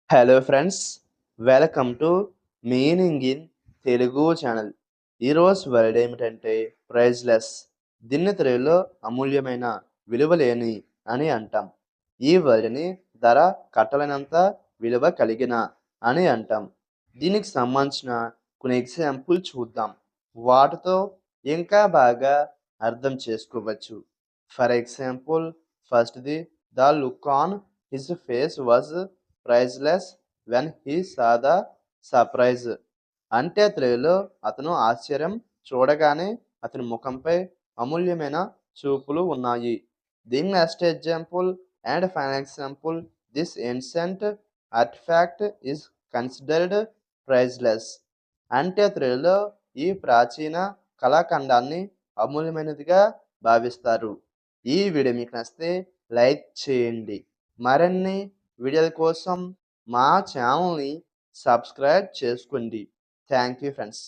Hello friends, welcome to meaning in Telugu channel. ఈరోజు word ఏమిటంటే priceless. దీన్ని తెలుగులో అమూల్యమైన, విలువలేని అని అంటాం. ఈ వర్డ్ని ధర కట్టలేనంత విలువ కలిగిన అని అంటాం. దీనికి సంబంధించిన కొన్ని ఎగ్జాంపుల్ చూద్దాం. వాటితో ఇంకా బాగా అర్థం చేసుకోవచ్చు. ఫర్ ఎగ్జాంపుల్, ఫస్ట్ది, the look on his face was priceless when he saw the surprise. అంటే తెలుగులో అతను ఆశ్చర్యం చూడగానే అతని ముఖంపై అమూల్యమైన చూపులు ఉన్నాయి. దీని next example and final example, this ancient artefact is considered priceless. అంటే తెలుగులో ఈ ప్రాచీన కళాఖండాన్ని అమూల్యమైనదిగా భావిస్తారు. ఈ వీడియో మీకు నచ్చితే లైక్ చేయండి. మరిన్ని వీడియోల కోసం మా ఛానల్ని సబ్స్క్రైబ్ చేసుకోండి. Thank you friends.